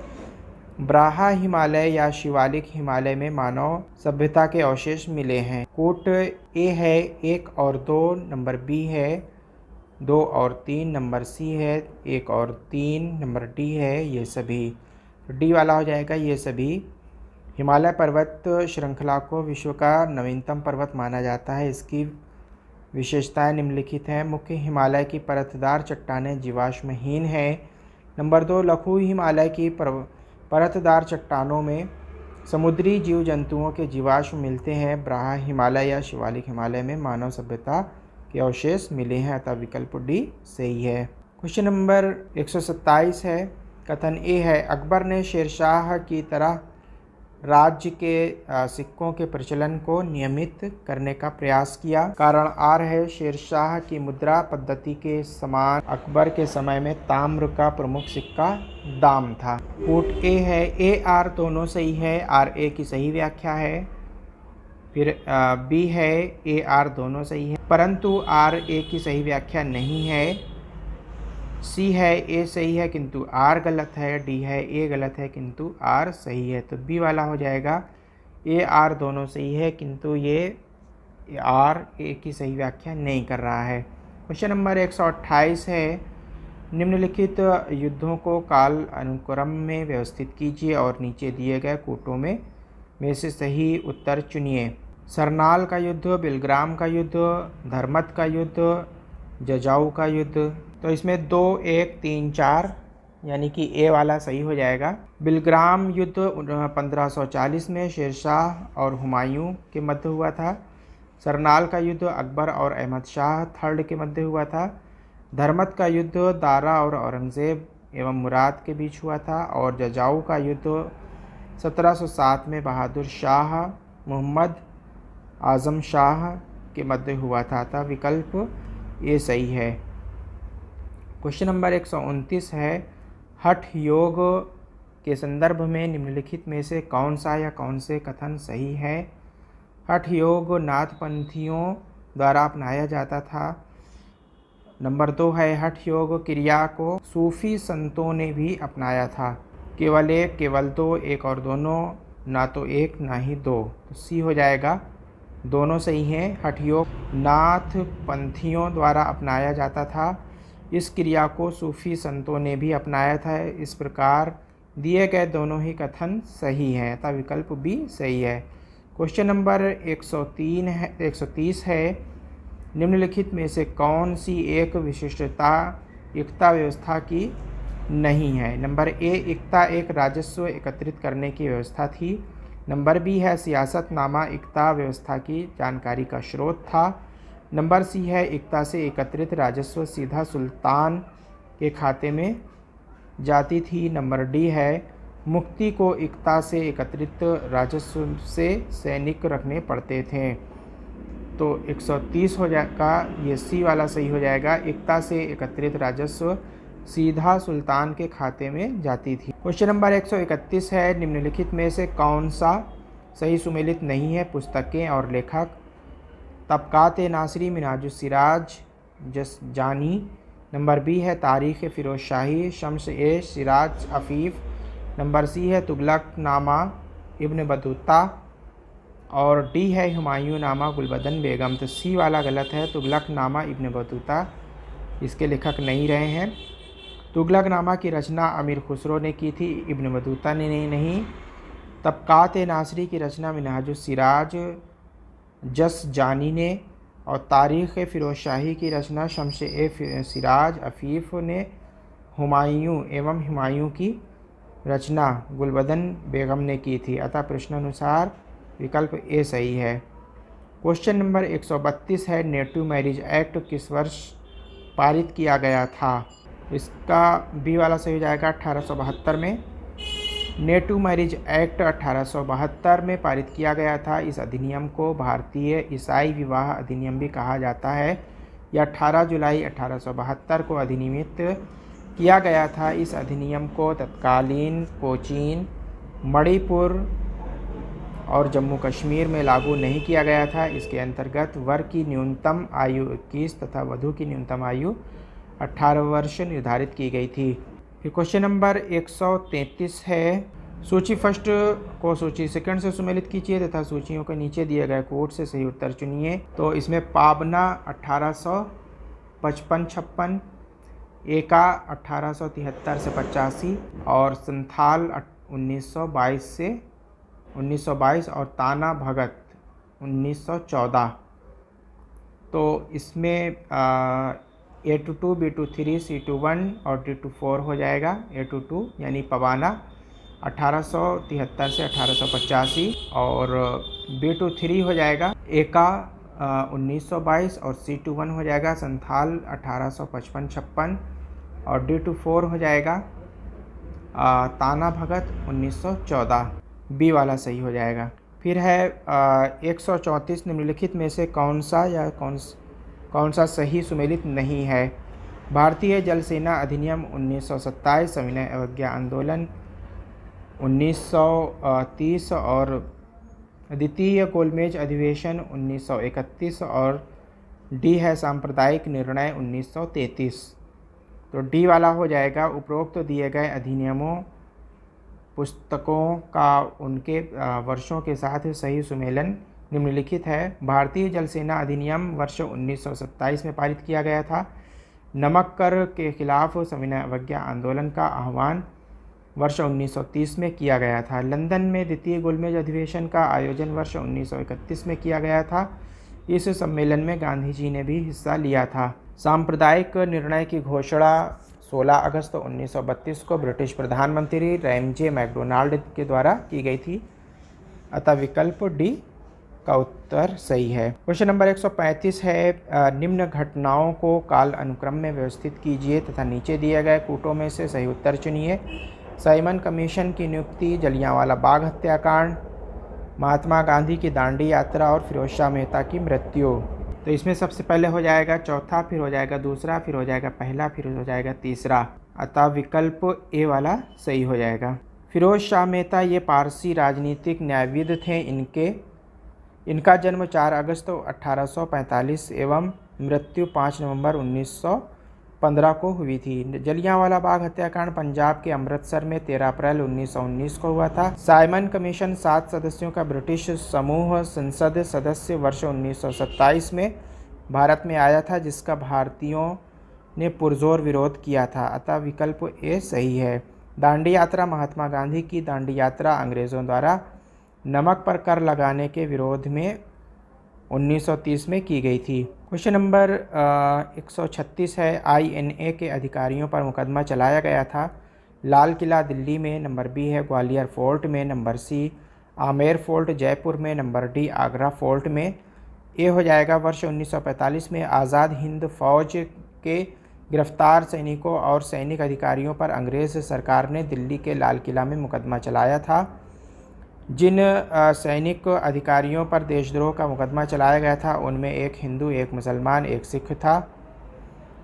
ब्राहा हिमालय या शिवालिक हिमालय में मानव सभ्यता के अवशेष मिले हैं। कोट ए है 1 और 2, नंबर बी है 2 और 3, नंबर सी है 1 और 3, नंबर डी है ये सभी। डी वाला हो जाएगा ये सभी। हिमालय पर्वत श्रृंखला को विश्व का नवीनतम पर्वत माना जाता है। इसकी विशेषताएं निम्नलिखित हैं। मुख्य हिमालय की परतदार चट्टानें जीवाश्महीन हैं। नंबर 2, लघु हिमालय की परतदार चट्टानों में समुद्री जीव जंतुओं के जीवाश्म मिलते हैं। ब्राहा हिमालय या शिवालिक हिमालय में मानव सभ्यता के अवशेष मिले हैं, अतः विकल्प डी सही है। क्वेश्चन नंबर 127 है। कथन ए है अकबर ने शेरशाह की तरह राज्य के सिक्कों के प्रचलन को नियमित करने का प्रयास किया। कारण आर है शेरशाह की मुद्रा पद्धति के समान अकबर के समय में ताम्र का प्रमुख सिक्का दाम था। कोट ए है ए आर दोनों सही है, आर ए की सही व्याख्या है। फिर बी है ए आर दोनों सही है, परंतु आर ए की सही व्याख्या नहीं है। सी है ए सही है किंतु आर गलत है। डी है ए गलत है किंतु आर सही है। तो बी वाला हो जाएगा ए आर दोनों सही है किंतु ये आर ए की सही व्याख्या नहीं कर रहा है। क्वेश्चन नंबर 128 है। निम्नलिखित युद्धों को काल अनुक्रम में व्यवस्थित कीजिए और नीचे दिए गए कोटों में से सही उत्तर चुनिए। सरनाल का युद्ध, बिलग्राम का युद्ध, धर्मत का युद्ध, जजाऊ का युद्ध। तो इसमें 2, 1, 3, 4 यानी कि ए वाला सही हो जाएगा। बिलग्राम युद्ध 1540 में शेरशाह और हुमायूं के मध्य हुआ था। सरनाल का युद्ध अकबर और अहमद शाह थर्ड के मध्य हुआ था। धर्मत का युद्ध दारा और औरंगज़ेब एवं मुराद के बीच हुआ था। और जजाऊ का युद्ध 1707 में बहादुर शाह मोहम्मद आज़म शाह के मध्य हुआ था, अतः विकल्प ए सही है। क्वेश्चन नंबर 129 है। हठ योग के संदर्भ में निम्नलिखित में से कौन सा या कौन से कथन सही है। हठ योग नाथपंथियों द्वारा अपनाया जाता था। नंबर 2 है हठ योग क्रिया को सूफी संतों ने भी अपनाया था। केवल एक, केवल दो, एक और दोनों, ना तो एक ना ही दो। तो सी हो जाएगा, दोनों सही हैं। हठ योग नाथ पंथियों द्वारा अपनाया जाता था। इस क्रिया को सूफी संतों ने भी अपनाया था। इस प्रकार दिए गए दोनों ही कथन सही हैं, अतः विकल्प बी सही है। क्वेश्चन नंबर 130 है। निम्नलिखित में से कौन सी एक विशिष्टता एकता व्यवस्था की नहीं है। नंबर ए एकता एक राजस्व एकत्रित करने की व्यवस्था थी। नंबर बी है सियासतनामा एकता व्यवस्था की जानकारी का स्रोत था। नंबर सी है एकता से एकत्रित राजस्व सीधा सुल्तान के खाते में जाती थी। नंबर डी है मुक्ति को एकता से एकत्रित राजस्व से सैनिक रखने पड़ते थे। तो 130 हो जाएगा, ये सी वाला सही हो जाएगा। एकता से एकत्रित राजस्व सीधा सुल्तान के खाते में जाती थी। क्वेश्चन नंबर 131 है। निम्नलिखित में से कौन सा सही सुमेलित नहीं है। पुस्तकें और लेखक। तबकात नासरी मिनाजुस सिराज जसजानी। नंबर बी है तारीख़ फ़िरोज़ शाही शम्स ए सिराज अफ़ीफ़। नंबर सी है तुगलक नामा इब्न बतूता। और डी है हुमायूं नामा गुलबदन बेगम। तो सी वाला गलत है, तुगलक नामा इब्न बतूता इसके लेखक नहीं रहे हैं। तुगलक नामा की रचना अमीर खुसरो ने की थी, इब्न बतूता ने नहीं। तबकात नासरी की रचना मिनाजुस सिराज जसजानी ने। और तारीख़ फ़िरोज़ शाही की रचना शम्स ए सिराज अफ़ीफ़ ने। हुमायूं एवं हुमायूं की रचना गुलबदन बेगम ने की थी, अतः प्रश्नानुसार विकल्प ए सही है। क्वेश्चन नंबर 132 है। नेटिव मैरिज एक्ट किस वर्ष पारित किया गया था। इसका बी वाला सही हो जाएगा 1872 में। नेटिव मैरिज एक्ट 1872 में पारित किया गया था। इस अधिनियम को भारतीय ईसाई विवाह अधिनियम भी कहा जाता है। यह 18 जुलाई 1872 को अधिनियमित किया गया था। इस अधिनियम को तत्कालीन कोचीन, मणिपुर और जम्मू कश्मीर में लागू नहीं किया गया था। इसके अंतर्गत वर की न्यूनतम आयु 21 तथा वधू की न्यूनतम आयु 18 वर्ष निर्धारित की गई थी। फिर क्वेश्चन नंबर 133 है, सूची फर्स्ट को सूची सेकंड से सुमेलित कीजिए तथा सूचियों के नीचे दिए गए कोड से सही उत्तर चुनिए। तो इसमें पाबना 1855-56, एका 1873 से 85 और संथाल 1922 और ताना भगत 1914। तो इसमें A22, B23, C21 और D24 हो जाएगा। A22 यानी पवाना 1873 से 1885 और B23 हो जाएगा एका 1922 और C21 हो जाएगा संथाल 1855-56 और D24 हो जाएगा ताना भगत 1914। बी वाला सही हो जाएगा। फिर है 134 निम्नलिखित में से कौन सा सही सुमेलित नहीं है। भारतीय जल सेना अधिनियम 1927, सविनय अवज्ञा आंदोलन 1930 और द्वितीय गोलमेज अधिवेशन 1931 और डी है सांप्रदायिक निर्णय 1933। तो डी वाला हो जाएगा। उपरोक्त दिए गए अधिनियमों पुस्तकों का उनके वर्षों के साथ सही सुमेलन निम्नलिखित है। भारतीय जल सेना अधिनियम वर्ष 1927 में पारित किया गया था। नमक कर के खिलाफ सविनय अवज्ञा आंदोलन का आह्वान वर्ष 1930 में किया गया था। लंदन में द्वितीय गोलमेज अधिवेशन का आयोजन वर्ष 1931 में किया गया था। इस सम्मेलन में गांधी जी ने भी हिस्सा लिया था। सांप्रदायिक निर्णय की घोषणा 16 अगस्त 1932 को ब्रिटिश प्रधानमंत्री रैमजे मैकडोनाल्ड के द्वारा की गई थी। अतः विकल्प डी का उत्तर सही है। क्वेश्चन नंबर 135 है, निम्न घटनाओं को काल अनुक्रम में व्यवस्थित कीजिए तथा नीचे दिए गए कूटों में से सही उत्तर चुनिए। साइमन कमीशन की नियुक्ति, जलियांवाला बाग हत्याकांड, महात्मा गांधी की दांडी यात्रा और फिरोज शाह मेहता की मृत्यु। तो इसमें सबसे पहले हो जाएगा चौथा, फिर हो जाएगा दूसरा, फिर हो जाएगा पहला, फिर हो जाएगा तीसरा। अतः विकल्प ए वाला सही हो जाएगा। फिरोज शाह मेहता ये पारसी राजनीतिक न्यायविद थे। इनका जन्म 4 अगस्त 1845 एवं मृत्यु 5 नवंबर 1915 को हुई थी। जलियांवाला बाग हत्याकांड पंजाब के अमृतसर में 13 अप्रैल 1919 को हुआ था। साइमन कमीशन 7 सदस्यों का ब्रिटिश समूह संसद सदस्य वर्ष 1927 में भारत में आया था, जिसका भारतीयों ने पुरजोर विरोध किया था। अतः विकल्प ए सही है। दांडी यात्रा, महात्मा गांधी की दांडी यात्रा अंग्रेज़ों द्वारा नमक पर कर लगाने के विरोध में 1930 में की गई थी। क्वेश्चन नंबर 136 है, INA के अधिकारियों पर मुकदमा चलाया गया था। लाल किला दिल्ली में, नंबर बी है ग्वालियर फोर्ट में, number C Amer fort Jaipur में, नंबर डी आगरा फोर्ट में। ए हो जाएगा वर्ष 1945 में आज़ाद हिंद फौज के गिरफ्तार सैनिकों और सैनिक अधिकारियों पर अंग्रेज़ सरकार ने दिल्ली के लाल किला में मुकदमा चलाया था। जिन सैनिक अधिकारियों पर देशद्रोह का मुकदमा चलाया गया था उनमें एक हिंदू, एक मुसलमान, एक सिख था।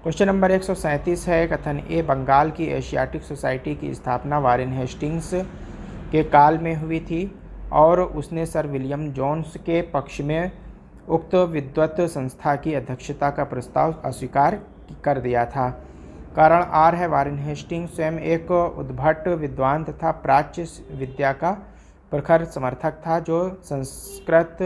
क्वेश्चन नंबर 137 है, कथन ए बंगाल की एशियाटिक सोसाइटी की स्थापना वारेन हेस्टिंग्स के काल में हुई थी और उसने सर विलियम जोन्स के पक्ष में उक्त विद्वत संस्था की अध्यक्षता का प्रस्ताव अस्वीकार कर दिया था। कारण आर है, वारेन हेस्टिंग्स स्वयं एक उद्भट विद्वान तथा प्राच्य विद्या का प्रखर समर्थक था, जो संस्कृत,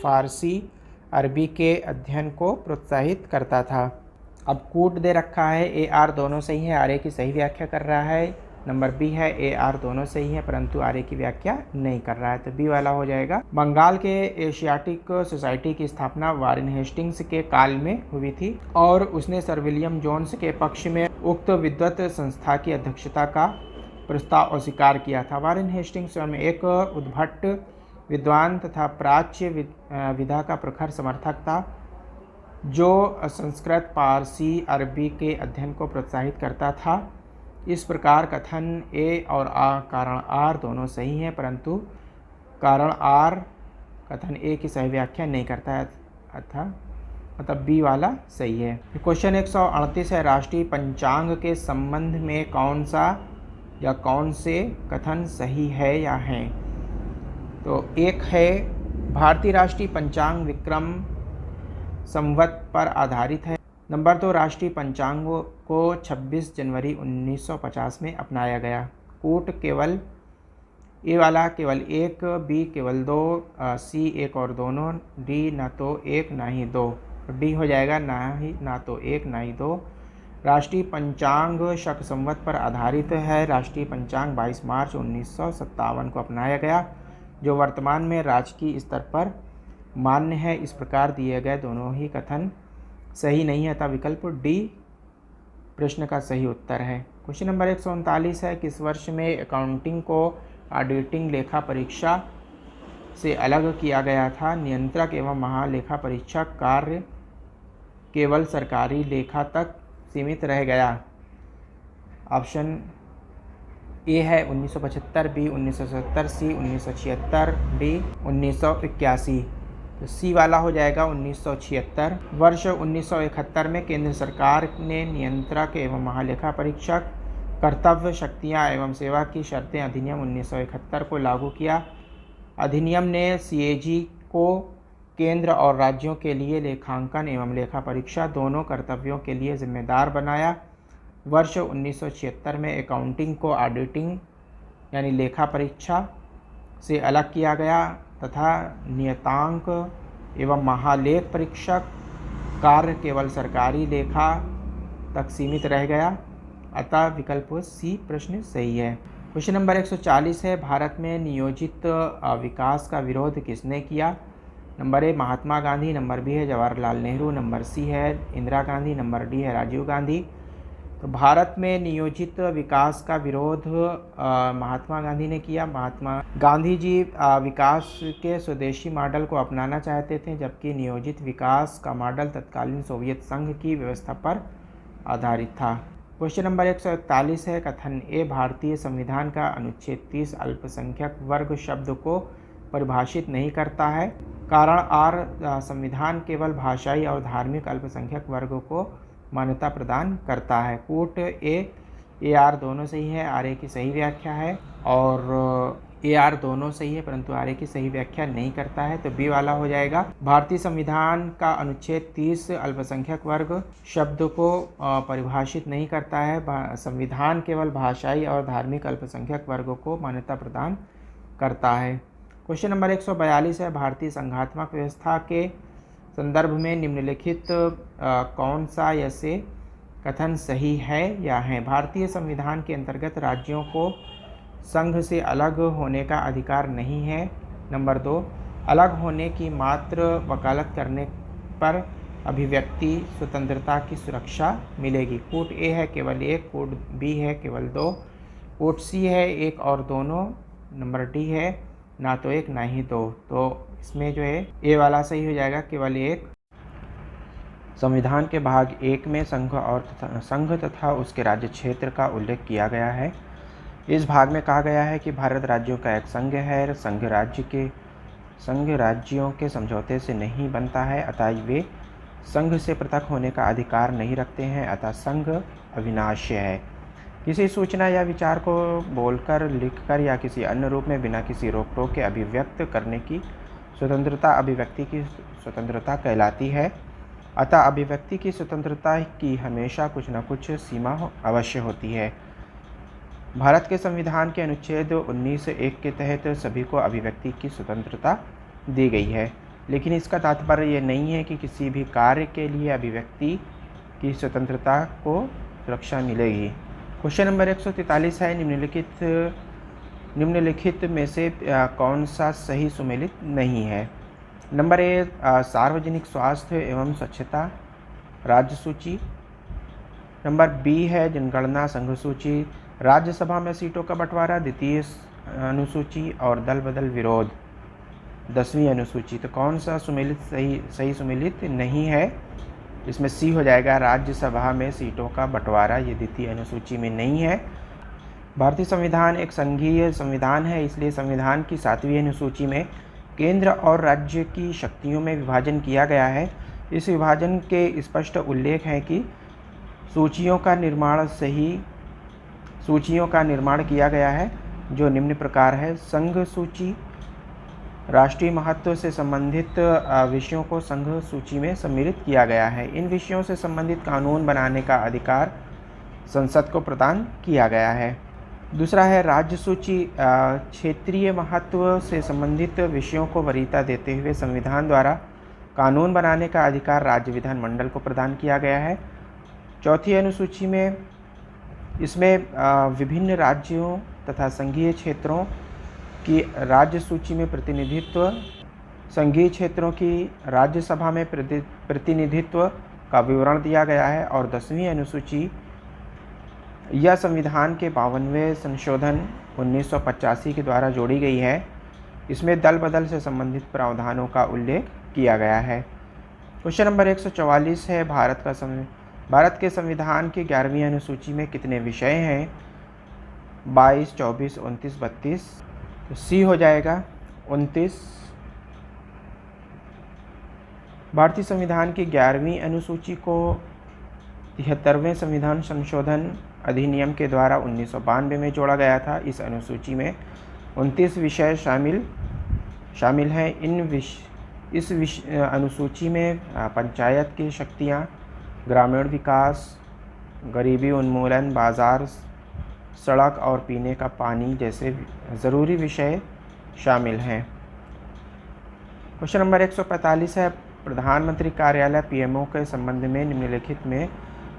फारसी, अरबी के अध्ययन को प्रोत्साहित करता था। अब कूट दे रखा है, ए आर दोनों सही है, आर ए की सही व्याख्या कर रहा है। नंबर बी है, ए आर दोनों सही है परंतु आर ए की व्याख्या नहीं कर रहा है, तो बी वाला हो जाएगा। बंगाल के एशियाटिक सोसाइटी की स्थापना वारेन हेस्टिंग्स के काल में हुई थी और उसने सर विलियम जोन्स के पक्ष में उक्त विद्वत संस्था की अध्यक्षता का प्रस्ताव अस्वीकार किया था। वारेन हेस्टिंग्स स्वयं एक उद्भट विद्वान तथा प्राच्य विधा का प्रखर समर्थक था, जो संस्कृत, पारसी, अरबी के अध्ययन को प्रोत्साहित करता था। इस प्रकार कथन ए और कारण आर दोनों सही हैं, परंतु कारण आर कथन ए की सही व्याख्या नहीं करता है, अतः बी वाला सही है। क्वेश्चन 138 है, राष्ट्रीय पंचांग के संबंध में कौन सा या कौन से कथन सही है या हैं। तो एक है भारतीय राष्ट्रीय पंचांग विक्रम संवत पर आधारित है। नंबर 2, राष्ट्रीय पंचांग को 26 जनवरी 1950 में अपनाया गया। कूट केवल ए वाला केवल 1, बी केवल 2, सी 1 और दोनों, डी ना तो 1 ना ही 2। डी हो जाएगा ना तो 1 ना ही 2। राष्ट्रीय पंचांग शक संवत पर आधारित है। राष्ट्रीय पंचांग 22 मार्च 1957 को अपनाया गया, जो वर्तमान में राजकीय स्तर पर मान्य है। इस प्रकार दिए गए दोनों ही कथन सही नहीं है, अतः विकल्प डी प्रश्न का सही उत्तर है। क्वेश्चन नंबर 139 है, किस वर्ष में अकाउंटिंग को ऑडिटिंग लेखा परीक्षा से अलग किया गया था? नियंत्रक एवं महालेखा परीक्षक कार्य केवल सरकारी लेखा तक सीमित रह गया। ऑप्शन ए है 1975, बी 1970, सी 1976, डी 1981। तो सी वाला हो जाएगा 1976। वर्ष 1971 में केंद्र सरकार ने नियंत्रक एवं महालेखा परीक्षक कर्तव्य शक्तियां एवं सेवा की शर्तें अधिनियम 1971 को लागू किया। अधिनियम ने सीएजी को केंद्र और राज्यों के लिए लेखांकन एवं लेखा परीक्षा दोनों कर्तव्यों के लिए जिम्मेदार बनाया। वर्ष 1976 में अकाउंटिंग को ऑडिटिंग यानी लेखा परीक्षा से अलग किया गया तथा नियतांक एवं महालेख परीक्षक कार्य केवल सरकारी लेखा तक सीमित रह गया, अतः विकल्प सी प्रश्न सही है। क्वेश्चन नंबर 140 है, भारत में नियोजित विकास का विरोध किसने किया? Number A Mahatma Gandhi, number B है जवाहरलाल नेहरू, नंबर सी है इंदिरा गांधी, नंबर डी है राजीव गांधी। तो भारत में नियोजित विकास का विरोध महात्मा गांधी ने किया। महात्मा गांधी जी विकास के स्वदेशी मॉडल को अपनाना चाहते थे, जबकि नियोजित विकास का मॉडल तत्कालीन सोवियत संघ की व्यवस्था पर आधारित था। क्वेश्चन नंबर 141 है, कथन ए भारतीय संविधान का अनुच्छेद 30 अल्पसंख्यक वर्ग शब्द को परिभाषित नहीं करता है। कारण आर संविधान केवल भाषाई और धार्मिक अल्पसंख्यक वर्गों को मान्यता प्रदान करता है। कूट ए आर दोनों सही है, आर ए की सही व्याख्या है, और ए आर दोनों सही है परंतु आर ए की सही व्याख्या नहीं करता है, तो बी वाला हो जाएगा। भारतीय संविधान का अनुच्छेद 30 अल्पसंख्यक वर्ग शब्द को परिभाषित नहीं करता है। संविधान केवल भाषाई और धार्मिक अल्पसंख्यक वर्गों को मान्यता प्रदान करता है। क्वेश्चन नंबर 142 है, भारतीय संघात्मक व्यवस्था के संदर्भ में निम्नलिखित कौन सा या से कथन सही है या है? भारतीय संविधान के अंतर्गत राज्यों को संघ से अलग होने का अधिकार नहीं है। नंबर 2, अलग होने की मात्र वकालत करने पर अभिव्यक्ति स्वतंत्रता की सुरक्षा मिलेगी। कूट ए है केवल 1, कूट बी है केवल 2, कूट सी है 1 और दोनों, नंबर डी है ना तो 1 ना ही 2। तो इसमें जो है ए वाला सही हो जाएगा केवल 1। संविधान के भाग 1 में संघ तथा उसके राज्य क्षेत्र का उल्लेख किया गया है। इस भाग में कहा गया है कि भारत राज्यों का एक संघ है, संघ राज्यों के समझौते से नहीं बनता है, अतः वे संघ से पृथक होने का अधिकार नहीं रखते हैं, अतः संघ अविनाश्य है। किसी सूचना या विचार को बोलकर, लिखकर या किसी अन्य रूप में बिना किसी रोक टोक के अभिव्यक्त करने की स्वतंत्रता अभिव्यक्ति की स्वतंत्रता कहलाती है, अतः अभिव्यक्ति की स्वतंत्रता की हमेशा कुछ न कुछ सीमा अवश्य होती है। भारत के संविधान के अनुच्छेद 19(1) के तहत सभी को अभिव्यक्ति की स्वतंत्रता दी गई है, लेकिन इसका तात्पर्य यह नहीं है कि किसी भी कार्य के लिए अभिव्यक्ति की स्वतंत्रता को सुरक्षा मिलेगी। क्वेश्चन नंबर 143 है, निम्नलिखित में से कौन सा सही सुमेलित नहीं है? नंबर ए सार्वजनिक स्वास्थ्य एवं स्वच्छता राज्य सूची, नंबर बी है जनगणना संघ सूची, राज्यसभा में सीटों का बंटवारा द्वितीय अनुसूची और दल बदल विरोध 10वीं अनुसूची। तो कौन सा सुमेलित सही सुमेलित नहीं है? इसमें सी हो जाएगा, राज्यसभा में सीटों का बंटवारा, ये द्वितीय अनुसूची में नहीं है। भारतीय संविधान एक संघीय संविधान है, इसलिए संविधान की 7वीं अनुसूची में केंद्र और राज्य की शक्तियों में विभाजन किया गया है। इस विभाजन के स्पष्ट उल्लेख है कि सूचियों का निर्माण किया गया है, जो निम्न प्रकार है: संघ सूची, राष्ट्रीय महत्व से संबंधित विषयों को संघ सूची में सम्मिलित किया गया है। इन विषयों से संबंधित कानून बनाने का अधिकार संसद को प्रदान किया गया है। दूसरा है राज्य सूची। क्षेत्रीय महत्व से संबंधित विषयों को वरीयता देते हुए संविधान द्वारा कानून बनाने का अधिकार राज्य विधानमंडल को प्रदान किया गया है। चौथी अनुसूची में इसमें विभिन्न राज्यों तथा संघीय क्षेत्रों की राज्य सूची में प्रतिनिधित्व, संघीय क्षेत्रों की राज्यसभा में प्रतिनिधित्व का विवरण दिया गया है। और 10वीं अनुसूची यह संविधान के 52वें संशोधन 1985 के द्वारा जोड़ी गई है। इसमें दल बदल से संबंधित प्रावधानों का उल्लेख किया गया है। क्वेश्चन नंबर 144 है भारत के संविधान की 11वीं अनुसूची में कितने विषय हैं? 22, 24, 29, 32। तो सी हो जाएगा 29। भारतीय संविधान की 11वीं अनुसूची को 73वें संविधान संशोधन अधिनियम के द्वारा 1992 में जोड़ा गया था। इस अनुसूची में 29 विषय शामिल हैं। इस अनुसूची में पंचायत की शक्तियाँ, ग्रामीण विकास, गरीबी उन्मूलन, बाजार, सड़क और पीने का पानी जैसे ज़रूरी विषय शामिल हैं। क्वेश्चन नंबर 145 है प्रधानमंत्री कार्यालय पीएमओ के संबंध में निम्नलिखित में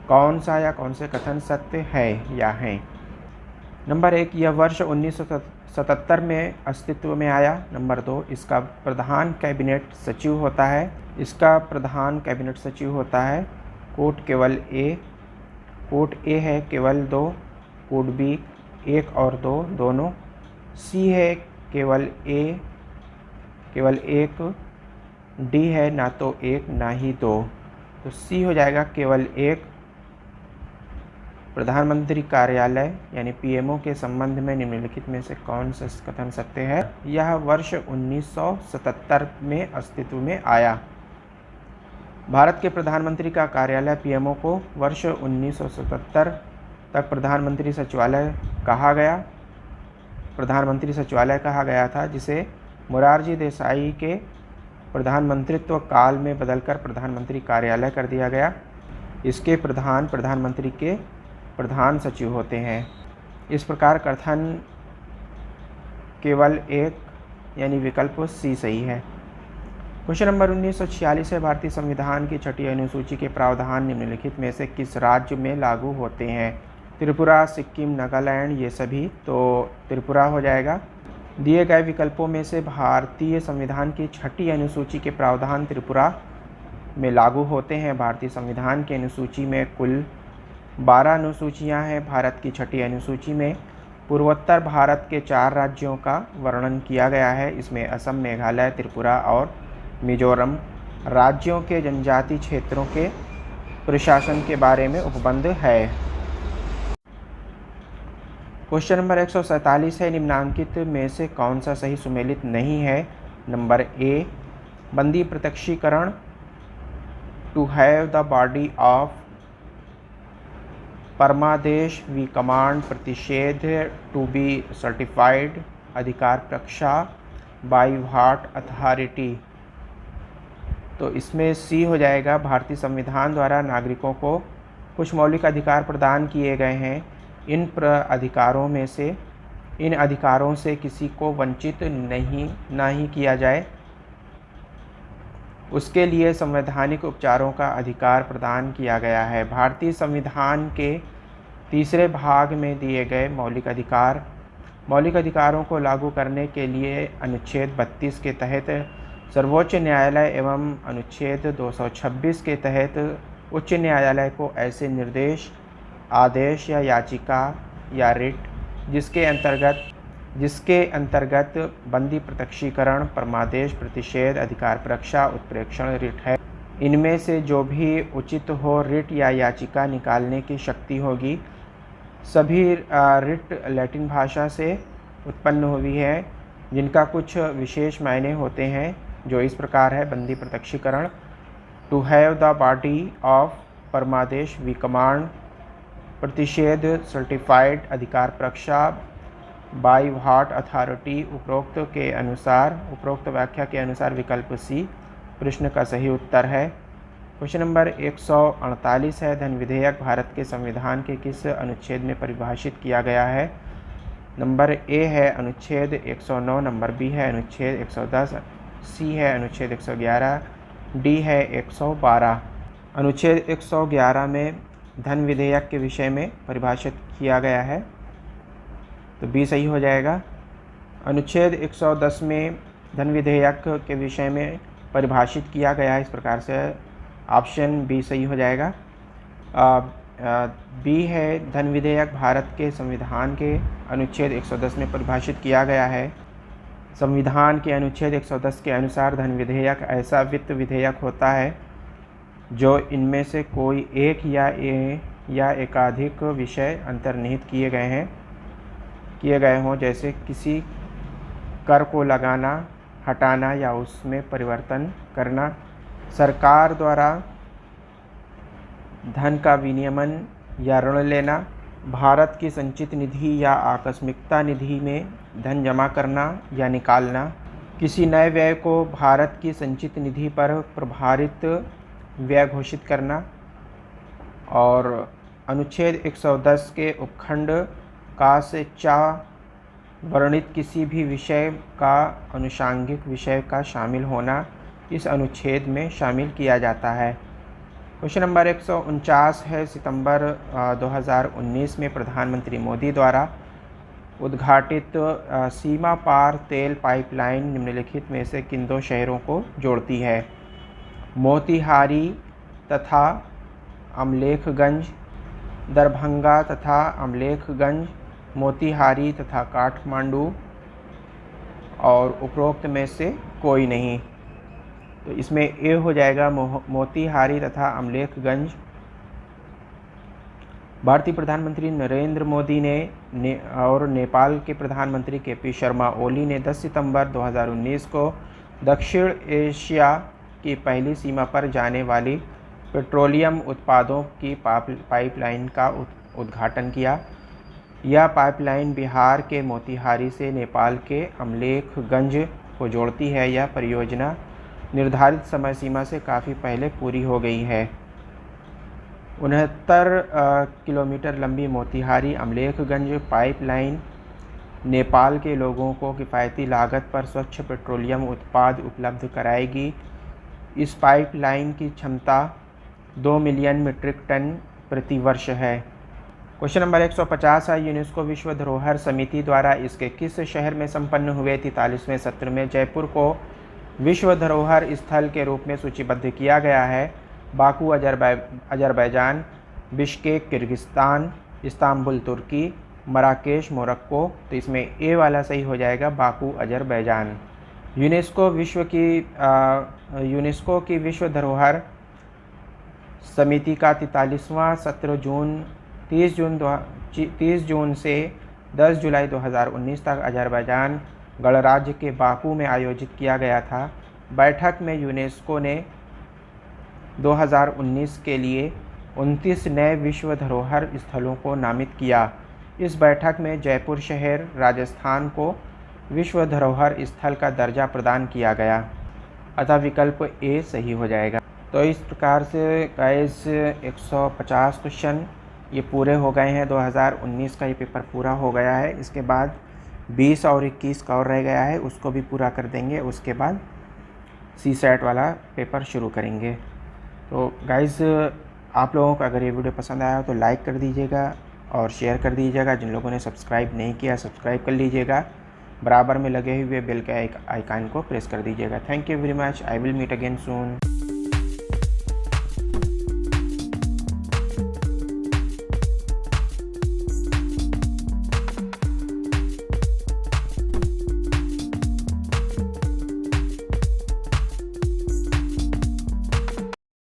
कौन सा या कौन से कथन सत्य है या हैं? नंबर 1, यह वर्ष 1977 में अस्तित्व में आया। नंबर 2, इसका प्रधान कैबिनेट सचिव होता है। कोड केवल ए है केवल 2, कोड बी 1 और 2 दोनों। सी है केवल 1, डी है ना तो 1 ना ही 2। तो सी हो जाएगा केवल 1। प्रधानमंत्री कार्यालय यानी पीएमओ के संबंध में निम्नलिखित में से कौन सा कथन सत्य है? यह वर्ष 1977 में अस्तित्व में आया। भारत के प्रधानमंत्री का कार्यालय पीएमओ को वर्ष 1977 तक प्रधानमंत्री सचिवालय कहा गया था, जिसे मोरारजी देसाई के प्रधानमंत्रित्व काल में बदलकर प्रधानमंत्री कार्यालय कर दिया गया। इसके प्रधान प्रधानमंत्री के प्रधान सचिव होते हैं। इस प्रकार कथन केवल 1 यानी विकल्प सी सही है। क्वेश्चन नंबर 1946 है भारतीय संविधान की 6ठी अनुसूची के प्रावधान निम्नलिखित में से किस राज्य में लागू होते हैं? त्रिपुरा, सिक्किम, नागालैंड, ये सभी। तो त्रिपुरा हो जाएगा। दिए गए विकल्पों में से भारतीय संविधान की 6ठी अनुसूची के प्रावधान त्रिपुरा में लागू होते हैं। भारतीय संविधान की अनुसूची में कुल 12 अनुसूचियां हैं। भारत की 6ठी अनुसूची में पूर्वोत्तर भारत के 4 राज्यों का वर्णन किया गया है। इसमें असम, मेघालय, त्रिपुरा और मिजोरम राज्यों के जनजातीय क्षेत्रों के प्रशासन के बारे में उपबंध है। क्वेश्चन नंबर 147 है निम्नांकित में से कौन सा सही सुमेलित नहीं है? नंबर ए, बंदी प्रत्यक्षीकरण to have the body of परमादेश वी कमांड प्रतिषेध टू बी सर्टिफाइड अधिकार प्रक्षा बाई व्हाट अथॉरिटी। तो इसमें सी हो जाएगा। भारतीय संविधान द्वारा नागरिकों को कुछ मौलिक अधिकार प्रदान किए गए हैं। इन अधिकारों से किसी को वंचित नहीं किया जाए, उसके लिए संवैधानिक उपचारों का अधिकार प्रदान किया गया है। भारतीय संविधान के 3रे भाग में दिए गए मौलिक अधिकारों को लागू करने के लिए अनुच्छेद 32 के तहत सर्वोच्च न्यायालय एवं अनुच्छेद 226 के तहत उच्च न्यायालय को ऐसे निर्देश, आदेश या याचिका या रिट जिसके अंतर्गत बंदी प्रत्यक्षीकरण, परमादेश, प्रतिषेध, अधिकार प्रक्षा, उत्प्रेक्षण रिट है, इनमें से जो भी उचित हो रिट या याचिका निकालने की शक्ति होगी। सभी रिट लैटिन भाषा से उत्पन्न हुई है, जिनका कुछ विशेष मायने होते हैं, जो इस प्रकार है। बंदी प्रत्यक्षीकरण to have the body of परमादेश वी कमांड, प्रतिषेध सर्टिफाइड, अधिकार प्रक्षा बाय व्हाट अथॉरिटी, उपरोक्त व्याख्या के अनुसार विकल्प सी प्रश्न का सही उत्तर है। क्वेश्चन नंबर 148 है, धन विधेयक भारत के संविधान के किस अनुच्छेद में परिभाषित किया गया है? नंबर ए है अनुच्छेद 109, नंबर बी है अनुच्छेद 110, सी है अनुच्छेद 111, डी है 112। अनुच्छेद 111 में धन विधेयक के विषय में परिभाषित किया गया है, तो बी सही हो जाएगा। अनुच्छेद 110 में धन विधेयक के विषय में परिभाषित किया गया है, इस प्रकार से ऑप्शन बी सही हो जाएगा। बी है धन विधेयक भारत के संविधान के अनुच्छेद 110 में परिभाषित किया गया है। संविधान के अनुच्छेद 110 के अनुसार धन विधेयक ऐसा वित्त विधेयक होता है जो इनमें से कोई एक या एकाधिक विषय अंतर्निहित किए गए हों, जैसे किसी कर को लगाना, हटाना या उसमें परिवर्तन करना, सरकार द्वारा धन का विनियमन या ऋण लेना, भारत की संचित निधि या आकस्मिकता निधि में धन जमा करना या निकालना, किसी नए व्यय को भारत की संचित निधि पर प्रभारित व्यय घोषित करना, और अनुच्छेद 110 के उपखंड का से चा वर्णित किसी भी विषय का अनुषांगिक विषय का शामिल होना इस अनुच्छेद में शामिल किया जाता है। क्वेश्चन नंबर 149 है, सितंबर 2019 में प्रधानमंत्री मोदी द्वारा उद्घाटित सीमा पार तेल पाइपलाइन निम्नलिखित में से किन दो शहरों को जोड़ती है? मोतिहारी तथा अमलेखगंज, दरभंगा तथा अमलेखगंज, मोतिहारी तथा काठमांडू, और उपरोक्त में से कोई नहीं। तो इसमें ए हो जाएगा मोतिहारी तथा अमलेखगंज। भारतीय प्रधानमंत्री नरेंद्र मोदी ने और नेपाल के प्रधानमंत्री के.पी. शर्मा ओली ने 10 सितंबर 2019 को दक्षिण एशिया की पहली सीमा पर जाने वाली पेट्रोलियम उत्पादों की पाइपलाइन का उद्घाटन किया। यह पाइपलाइन बिहार के मोतिहारी से नेपाल के अमलेखगंज को जोड़ती है। यह परियोजना निर्धारित समय सीमा से काफ़ी पहले पूरी हो गई है। 69 किलोमीटर लंबी मोतिहारी अमलेखगंज पाइपलाइन नेपाल के लोगों को किफ़ायती लागत पर स्वच्छ पेट्रोलियम उत्पाद उपलब्ध कराएगी। इस पाइपलाइन की क्षमता 2 मिलियन मीट्रिक टन प्रति वर्ष है। क्वेश्चन नंबर 150 है, यूनेस्को विश्व धरोहर समिति द्वारा इसके किस शहर में संपन्न हुए 43वें सत्र में जयपुर को विश्व धरोहर स्थल के रूप में सूचीबद्ध किया गया है? Baku Azerbaijan, Bishkek Kyrgyzstan, Istanbul Turkey, Marrakesh Morocco. तो इसमें ए वाला सही हो जाएगा, बाकू अजरबैजान। यूनेस्को की विश्व धरोहर समिति का 43वां सत्र 30 जून से 10 जुलाई 2019 तक अजरबैजान गणराज्य के बाकू में आयोजित किया गया था। बैठक में यूनेस्को ने 2019 के लिए 29 नए विश्व धरोहर स्थलों को नामित किया। इस बैठक में जयपुर शहर राजस्थान को विश्व धरोहर स्थल का दर्जा प्रदान किया गया, अतः विकल्प ए सही हो जाएगा। तो इस प्रकार से गाइस 150 क्वेश्चन ये पूरे हो गए हैं। 2019 का ये पेपर पूरा हो गया है। इसके बाद 20 और 21 का और रह गया है, उसको भी पूरा कर देंगे। उसके बाद CSAT वाला पेपर शुरू करेंगे। तो गाइस आप लोगों को अगर ये वीडियो पसंद आया हो तो लाइक कर दीजिएगा और शेयर कर दीजिएगा। जिन लोगों ने सब्सक्राइब नहीं किया सब्सक्राइब कर लीजिएगा। बराबर में लगे हुए बेल के आइकन को प्रेस कर दीजिएगा। Thank you very much. I will meet again soon.